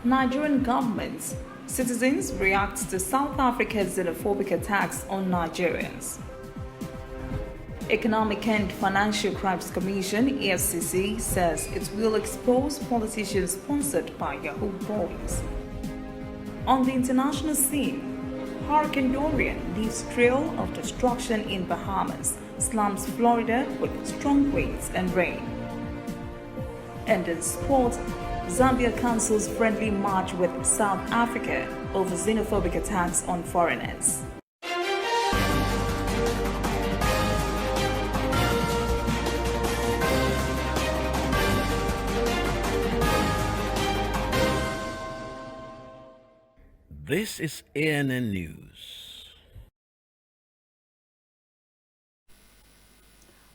Nigerian government citizens react to South Africa's xenophobic attacks on Nigerians. Economic and Financial Crimes Commission (EFCC) says it will expose politicians sponsored by Yahoo boys. On the international scene, Hurricane Dorian leaves trail of destruction in Bahamas, slams Florida with strong winds and rain. And in sport, Zambia cancels friendly match with South Africa over xenophobic attacks on foreigners. This is ANN News.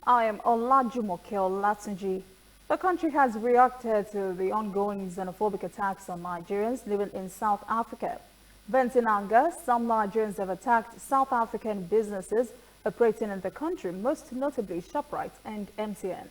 I am Olajumoke Olatunji. The country has reacted to the ongoing xenophobic attacks on Nigerians living in South Africa. Venting anger, some Nigerians have attacked South African businesses operating in the country, most notably ShopRite and MTN.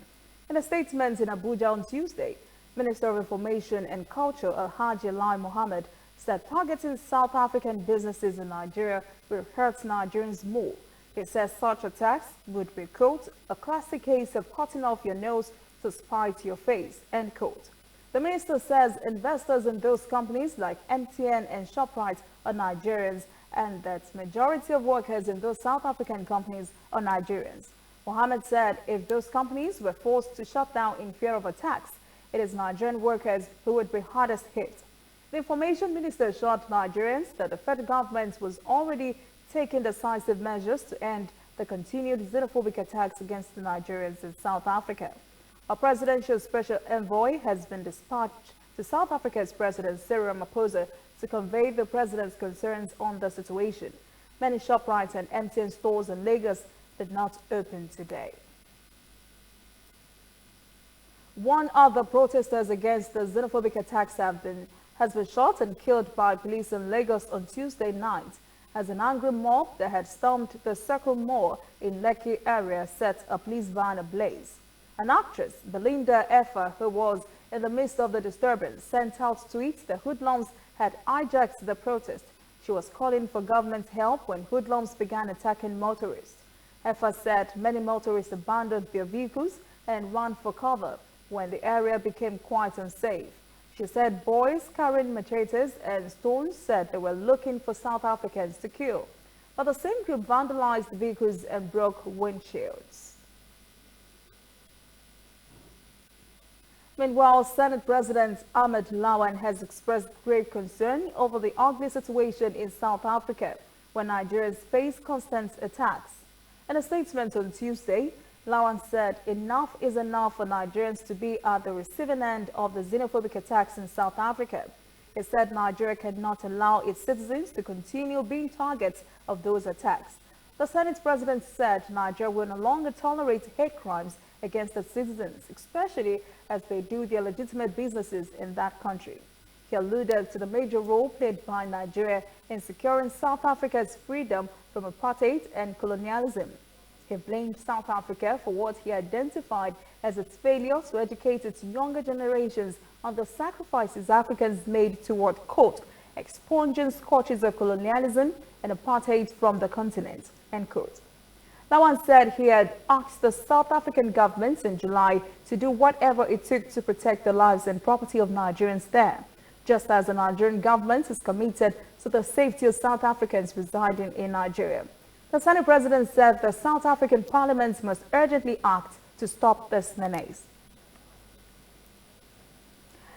In a statement in Abuja on Tuesday, Minister of Information and Culture Alhaji Lai Mohammed said targeting South African businesses in Nigeria will hurt Nigerians more. He says such attacks would be, quote, a classic case of cutting off your nose to spite your face, end quote. The minister says investors in those companies like MTN and ShopRite are Nigerians and that majority of workers in those South African companies are Nigerians. Mohammed said if those companies were forced to shut down in fear of attacks, it is Nigerian workers who would be hardest hit. The information minister assured Nigerians that the federal government was already taking decisive measures to end the continued xenophobic attacks against the Nigerians in South Africa. A presidential special envoy has been dispatched to South Africa's President Cyril Ramaphosa to convey the president's concerns on the situation. Many ShopRite and MTN stores in Lagos did not open today. One of the protesters against the xenophobic attacks has been shot and killed by police in Lagos on Tuesday night as an angry mob that had stormed the Circle Mall in Lekki area set a police van ablaze. An actress, Belinda Effa, who was in the midst of the disturbance, sent out tweets that hoodlums had hijacked the protest. She was calling for government help when hoodlums began attacking motorists. Effa said many motorists abandoned their vehicles and ran for cover when the area became quite unsafe. She said boys carrying machetes and stones said they were looking for South Africans to kill, but the same group vandalized vehicles and broke windshields. Meanwhile, Senate President Ahmed Lawan has expressed great concern over the ugly situation in South Africa, where Nigerians face constant attacks. In a statement on Tuesday, Lawan said enough is enough for Nigerians to be at the receiving end of the xenophobic attacks in South Africa. He said Nigeria cannot allow its citizens to continue being targets of those attacks. The Senate President said Nigeria will no longer tolerate hate crimes against its citizens, especially as they do their legitimate businesses in that country. He alluded to the major role played by Nigeria in securing South Africa's freedom from apartheid and colonialism. He blamed South Africa for what he identified as its failure to educate its younger generations on the sacrifices Africans made toward, quote, expunging scourges of colonialism and apartheid from the continent, end quote. Lawan said he had asked the South African government in July to do whatever it took to protect the lives and property of Nigerians there, just as the Nigerian government is committed to the safety of South Africans residing in Nigeria. The Senate President said the South African Parliament must urgently act to stop this menace.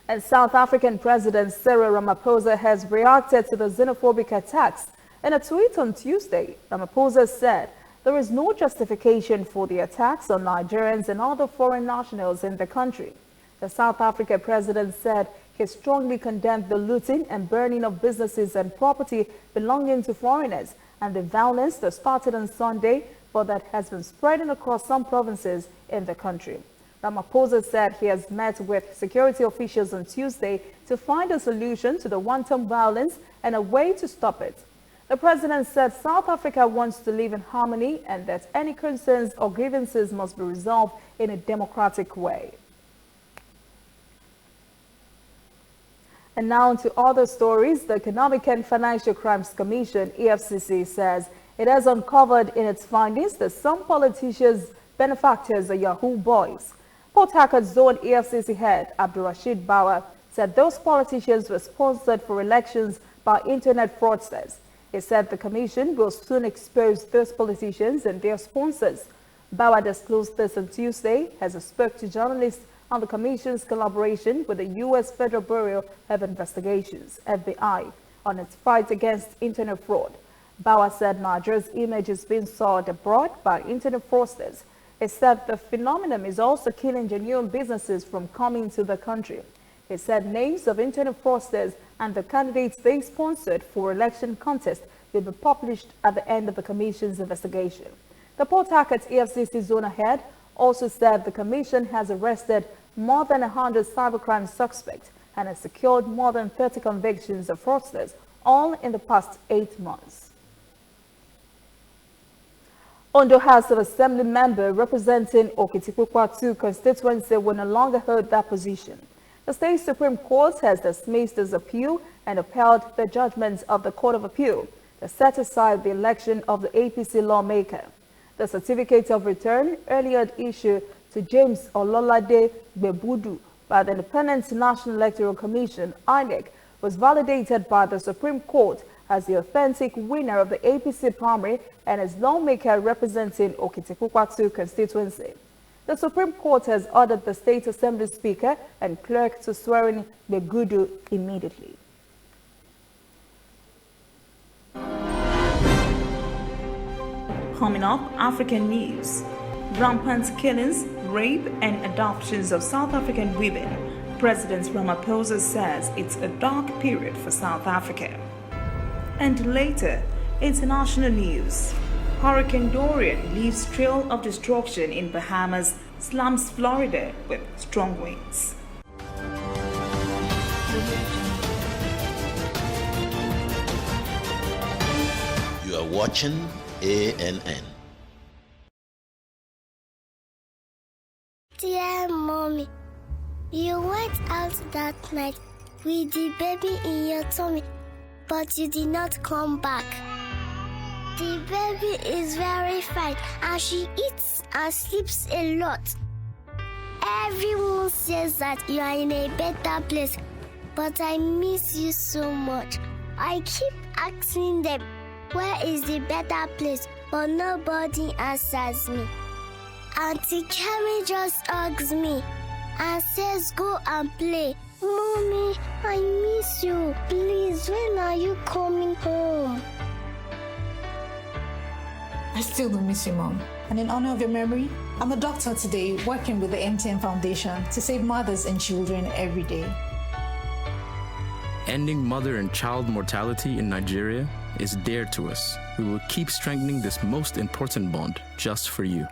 And South African President Cyril Ramaphosa has reacted to the xenophobic attacks. In a tweet on Tuesday, Ramaphosa said there is no justification for the attacks on Nigerians and other foreign nationals in the country. The South African president said he strongly condemned the looting and burning of businesses and property belonging to foreigners and the violence that started on Sunday, but that has been spreading across some provinces in the country. Ramaphosa said he has met with security officials on Tuesday to find a solution to the wanton violence and a way to stop it. The president said South Africa wants to live in harmony and that any concerns or grievances must be resolved in a democratic way. And now to other stories. The Economic and Financial Crimes Commission, EFCC, says it has uncovered in its findings that some politicians' benefactors are Yahoo boys. Port Harcourt Zone EFCC head Abdulrashid Bawa said those politicians were sponsored for elections by internet fraudsters. He said the commission will soon expose those politicians and their sponsors. Bawa disclosed this on Tuesday as he spoke to journalists on the commission's collaboration with the U.S. Federal Bureau of Investigations, FBI, on its fight against internet fraud. Bawa said Nigeria's image is being sought abroad by internet fraudsters. He said the phenomenon is also killing genuine businesses from coming to the country. He said names of internet fraudsters and the candidates they sponsored for election contest will be published at the end of the commission's investigation. The Port Harcourt EFCC zone head also said the commission has arrested more than 100 cybercrime suspects and has secured more than 30 convictions of fraudsters, all in the past 8 months. Ondo House of Assembly member representing Okitipupa 2 constituency will no longer hold that position. The State Supreme Court has dismissed his appeal and upheld the judgments of the Court of Appeal that set aside the election of the APC lawmaker. The certificate of return earlier issued to James Ololade Bebudu by the Independent National Electoral Commission, INEC, was validated by the Supreme Court as the authentic winner of the APC primary and as lawmaker representing Okitipupa 2 constituency. The Supreme Court has ordered the State Assembly Speaker and Clerk to swear in Begudu immediately. Coming up, African news. Rampant killings, rape, and adoptions of South African women. President Ramaphosa says it's a dark period for South Africa. And later, international news. Hurricane Dorian leaves trail of destruction in Bahamas, slams Florida with strong winds. You are watching ANN. Dear Mommy, you went out that night with the baby in your tummy, but you did not come back. The baby is very fine and she eats and sleeps a lot. Everyone says that you are in a better place, but I miss you so much. I keep asking them, where is the better place? But nobody answers me. Auntie Kemi just hugs me and says, go and play. Mommy, I miss you. Please, when are you coming home? I still do miss you, Mom. And in honor of your memory, I'm a doctor today working with the MTN Foundation to save mothers and children every day. Ending mother and child mortality in Nigeria is dear to us. We will keep strengthening this most important bond just for you.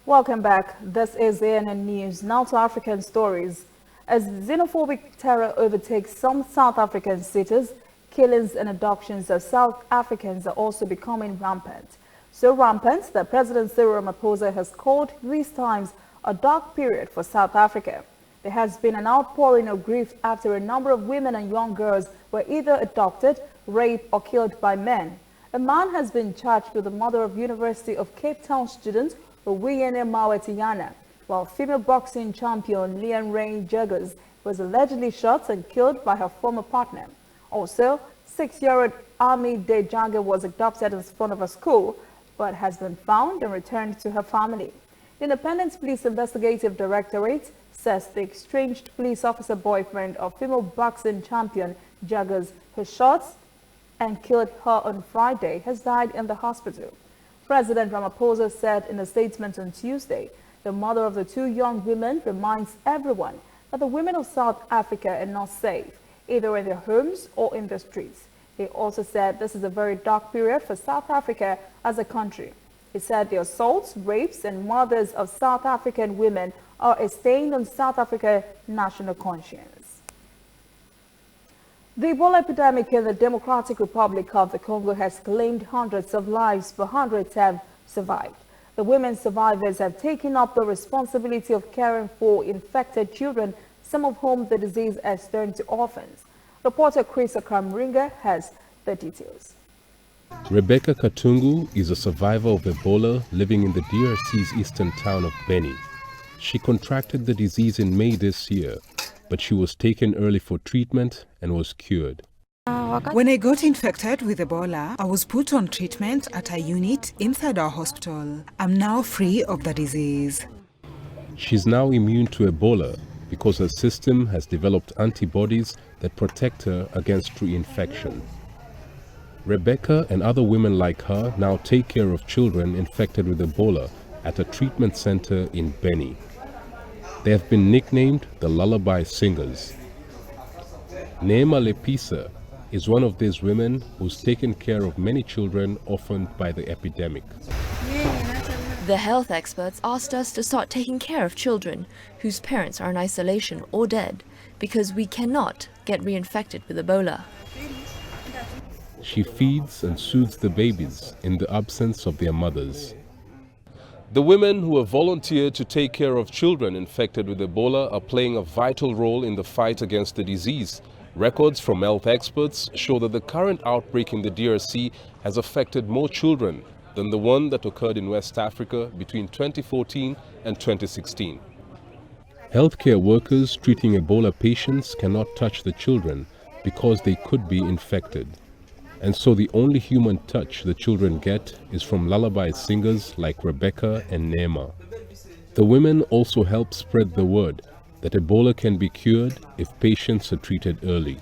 Welcome back. This is ANN News. Now to African stories. As xenophobic terror overtakes some South African cities, killings and abductions of South Africans are also becoming rampant. So rampant that President Cyril Ramaphosa has called these times a dark period for South Africa. There has been an outpouring of grief after a number of women and young girls were either adopted, raped, or killed by men. A man has been charged with the murder of University of Cape Town student Uyene Mawetiana, while female boxing champion Leanne Rain Juggers was allegedly shot and killed by her former partner. Also, 6-year-old Ami De Jagger was adopted in front of a school, but has been found and returned to her family. The Independent Police Investigative Directorate says the estranged police officer boyfriend of female boxing champion Juggers, who shot and killed her on Friday, has died in the hospital. President Ramaphosa said in a statement on Tuesday, the mother of the two young women reminds everyone that the women of South Africa are not safe, either in their homes or in the streets. He also said this is a very dark period for South Africa as a country. He said the assaults, rapes, and murders of South African women are a stain on South Africa's national conscience. The Ebola epidemic in the Democratic Republic of the Congo has claimed hundreds of lives, but hundreds have survived. The women survivors have taken up the responsibility of caring for infected children, some of whom the disease has turned to orphans. Reporter Chris Akamringa has the details. Rebecca Katungu is a survivor of Ebola living in the DRC's eastern town of Beni. She contracted the disease in May this year, but she was taken early for treatment and was cured. When I got infected with Ebola, I was put on treatment at a unit inside our hospital. I'm now free of the disease. She's now immune to Ebola because her system has developed antibodies that protect her against reinfection. Rebecca and other women like her now take care of children infected with Ebola at a treatment center in Beni. They have been nicknamed the Lullaby Singers. Neema Lepisa is one of these women who's taken care of many children orphaned by the epidemic. The health experts asked us to start taking care of children whose parents are in isolation or dead because we cannot get reinfected with Ebola. She feeds and soothes the babies in the absence of their mothers. The women who have volunteered to take care of children infected with Ebola are playing a vital role in the fight against the disease. Records from health experts show that the current outbreak in the DRC has affected more children than the one that occurred in West Africa between 2014 and 2016. Healthcare workers treating Ebola patients cannot touch the children because they could be infected. And so the only human touch the children get is from lullaby singers like Rebecca and Neema. The women also help spread the word that Ebola can be cured if patients are treated early.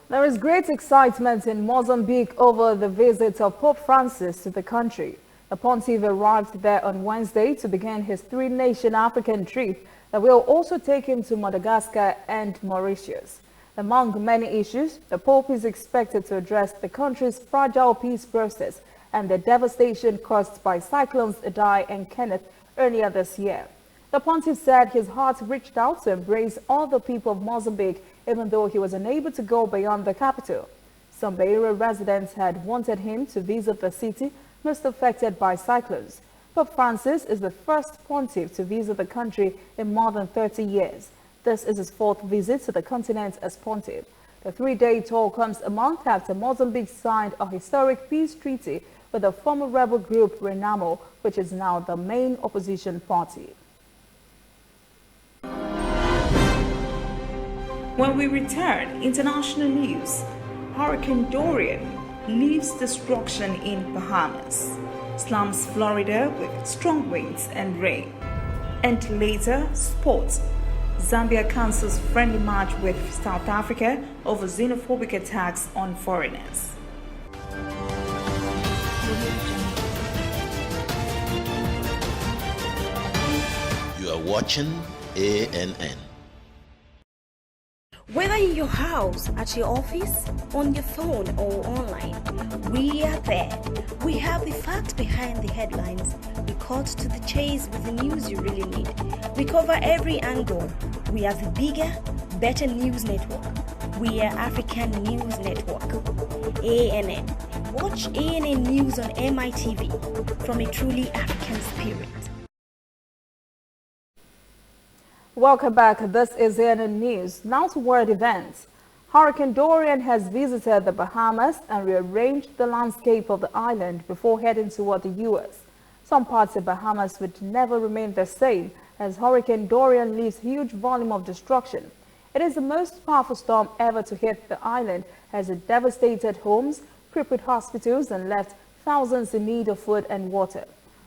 There is great excitement in Mozambique over the visit of Pope Francis to the country. The pontiff arrived there on Wednesday to begin his three-nation African trip that will also take him to Madagascar and Mauritius. Among many issues, the Pope is expected to address the country's fragile peace process and the devastation caused by cyclones Idai and Kenneth earlier this year. The pontiff said his heart reached out to embrace all the people of Mozambique, even though he was unable to go beyond the capital. Some Bay Area residents had wanted him to visit the city most affected by cyclones. Pope Francis is the first pontiff to visit the country in more than 30 years. This is his fourth visit to the continent as pontiff. The three-day tour comes a month after Mozambique signed a historic peace treaty with the former rebel group Renamo, which is now the main opposition party. When we return, international news. Hurricane Dorian leaves destruction in Bahamas, slams Florida with strong winds and rain. And later, sports. Zambia cancels friendly match with South Africa over xenophobic attacks on foreigners. You are watching ANN. Whether in your house, at your office, on your phone or online, we are there. We have the facts behind the headlines. We cut to the chase with the news you really need. We cover every angle. We are the bigger, better news network. We are African News Network. ANN. Watch ANN News on MITV from a truly African spirit. Welcome back. This is ANN News. Now to world events. Hurricane Dorian has visited the Bahamas and rearranged the landscape of the island before heading toward the U.S. Some parts of Bahamas would never remain the same as Hurricane Dorian leaves huge volume of destruction. It is the most powerful storm ever to hit the island as it devastated homes, crippled hospitals, and left thousands in need of food and water.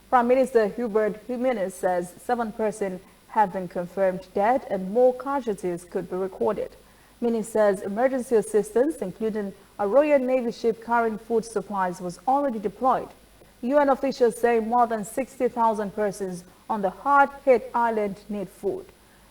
Prime Minister Hubert Jimenez says 7 persons have been confirmed dead and more casualties could be recorded. Mini says emergency assistance, including a Royal Navy ship carrying food supplies, was already deployed. UN officials say more than 60,000 persons on the hard-hit island need food.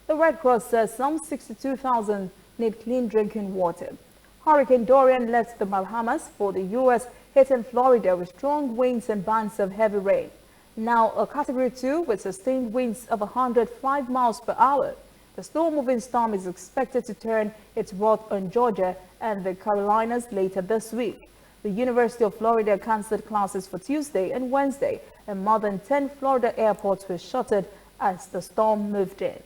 The Red Cross says some 62,000 need clean drinking water. Hurricane Dorian left the Bahamas for the U.S., hitting Florida with strong winds and bands of heavy rain. Now a Category 2 with sustained winds of 105 miles per hour. The slow-moving storm is expected to turn its wrath on Georgia and the Carolinas later this week. The University of Florida canceled classes for Tuesday and Wednesday, and more than 10 Florida airports were shuttered as the storm moved in.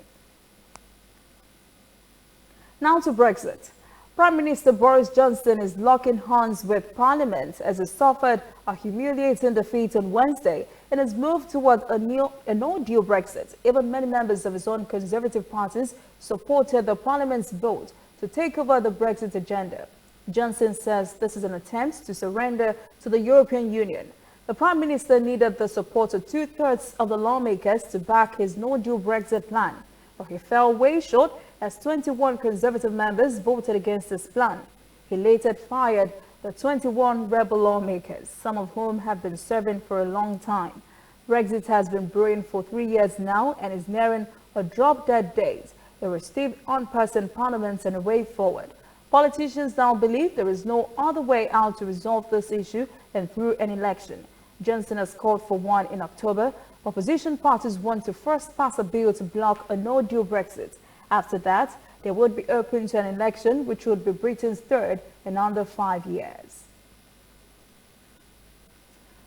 Now to Brexit. Prime Minister Boris Johnson is locking horns with Parliament as he suffered a humiliating defeat on Wednesday in his move toward a no-deal Brexit. Even many members of his own Conservative parties supported the Parliament's vote to take over the Brexit agenda. Johnson says this is an attempt to surrender to the European Union. The Prime Minister needed the support of two-thirds of the lawmakers to back his no-deal Brexit plan, but he fell way short as 21 Conservative members voted against his plan. He later fired the 21 rebel lawmakers, some of whom have been serving for a long time. Brexit has been brewing for 3 years now and is nearing a drop-dead date. There were still on-person parliaments and a way forward. Politicians now believe there is no other way out to resolve this issue than through an election. Johnson has called for one in October. Opposition parties want to first pass a bill to block a no-deal Brexit. After that, they would be open to an election which would be Britain's third in under 5 years.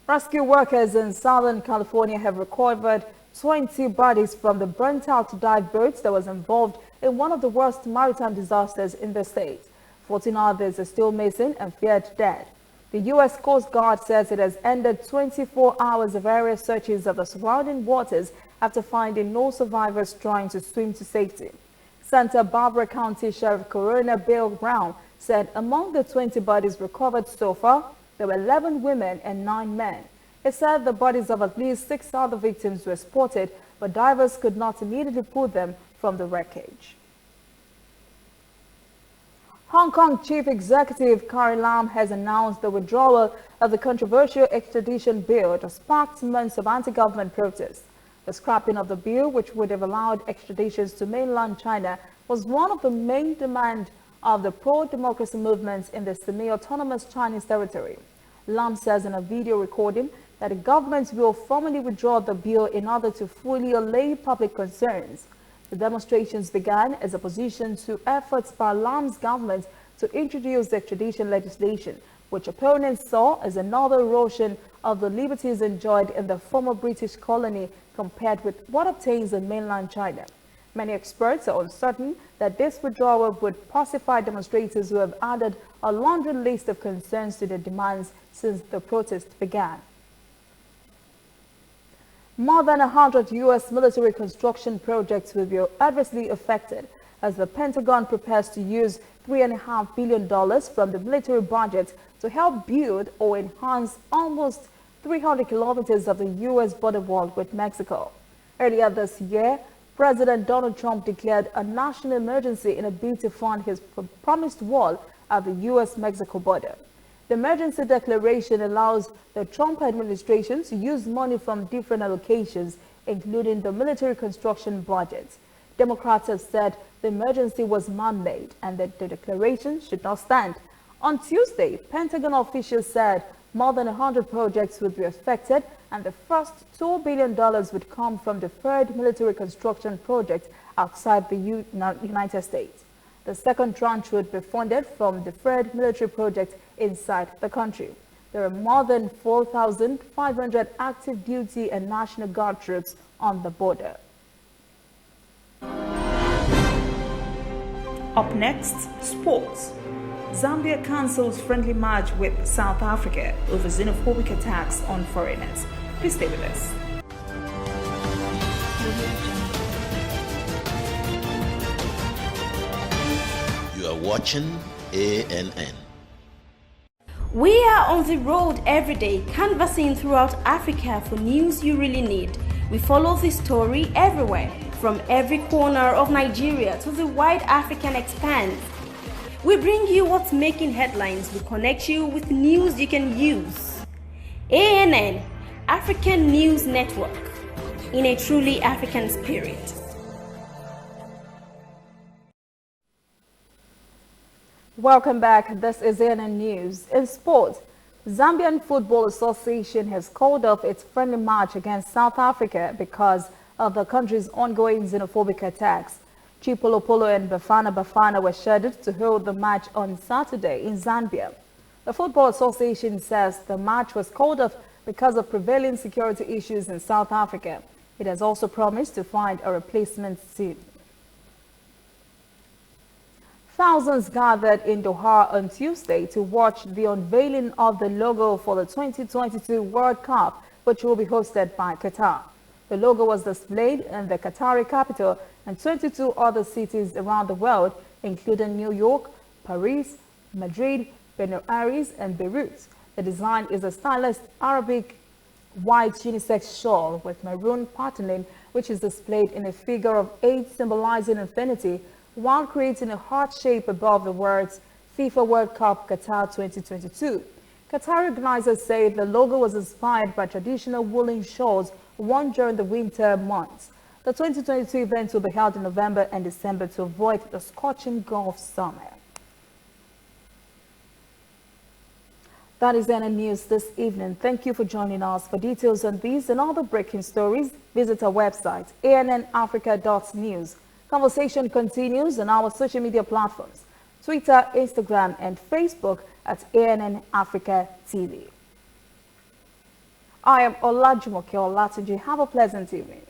Rescue workers in Southern California have recovered 20 bodies from the burnt-out dive boat that was involved in one of the worst maritime disasters in the state. 14 others are still missing and feared dead. The U.S. Coast Guard says it has ended 24 hours of aerial searches of the surrounding waters after finding no survivors trying to swim to safety. Santa Barbara County Sheriff Coroner Bill Brown said among the 20 bodies recovered so far, there were 11 women and 9 men. He said the bodies of at least 6 other victims were spotted, but divers could not immediately pull them from the wreckage. Hong Kong Chief Executive Carrie Lam has announced the withdrawal of the controversial extradition bill that sparked months of anti-government protests. The scrapping of the bill, which would have allowed extraditions to mainland China, was one of the main demands of the pro-democracy movements in the semi-autonomous Chinese territory. Lam says in a video recording that the government will formally withdraw the bill in order to fully allay public concerns. The demonstrations began as opposition to efforts by Lam's government to introduce the extradition legislation, which opponents saw as another erosion of the liberties enjoyed in the former British colony compared with what obtains in mainland China. Many experts are uncertain that this withdrawal would pacify demonstrators who have added a laundry list of concerns to their demands since the protest began. More than 100 U.S. military construction projects will be adversely affected as the Pentagon prepares to use $3.5 billion from the military budget to help build or enhance almost 300 kilometers of the U.S. border wall with Mexico. Earlier this year, President Donald Trump declared a national emergency in a bid to fund his promised wall at the U.S.-Mexico border. The emergency declaration allows the Trump administration to use money from different allocations, including the military construction budget. Democrats have said the emergency was man-made and that the declaration should not stand. On Tuesday, Pentagon officials said more than 100 projects would be affected, and the first $2 billion would come from deferred military construction projects outside the United States. The second tranche would be funded from deferred military projects inside the country. There are more than 4,500 active duty and National Guard troops on the border. Up next, sports. Zambia cancels friendly match with South Africa over xenophobic attacks on foreigners. Please stay with us. You are watching ANN. We are on the road every day, canvassing throughout Africa for news you really need. We follow this story everywhere, from every corner of Nigeria to the wide African expanse. We bring you what's making headlines. We connect you with news you can use. ANN, African News Network, in a truly African spirit. Welcome back. This is ANN News. In sports, Zambian Football Association has called off its friendly match against South Africa because of the country's ongoing xenophobic attacks. Chipolo Polo and Bafana Bafana were scheduled to hold the match on Saturday in Zambia. The Football Association says the match was called off because of prevailing security issues in South Africa. It has also promised to find a replacement soon. Thousands gathered in Doha on Tuesday to watch the unveiling of the logo for the 2022 World Cup, which will be hosted by Qatar. The logo was displayed in the Qatari capital and 22 other cities around the world, including New York, Paris, Madrid, Buenos Aires, and Beirut. The design is a stylish Arabic white unisex shawl with maroon patterning, which is displayed in a figure of 8 symbolizing infinity, while creating a heart shape above the words FIFA World Cup Qatar 2022. Qatar organizers say the logo was inspired by traditional woolen shawls worn during the winter months. The 2022 event will be held in November and December to avoid the scorching Gulf summer. That is NN News this evening. Thank you for joining us. For details on these and other breaking stories, visit our website, annafrica.news. Conversation continues on our social media platforms, Twitter, Instagram, and Facebook at ANN Africa TV. I am Olajumoke Olatunji. Have a pleasant evening.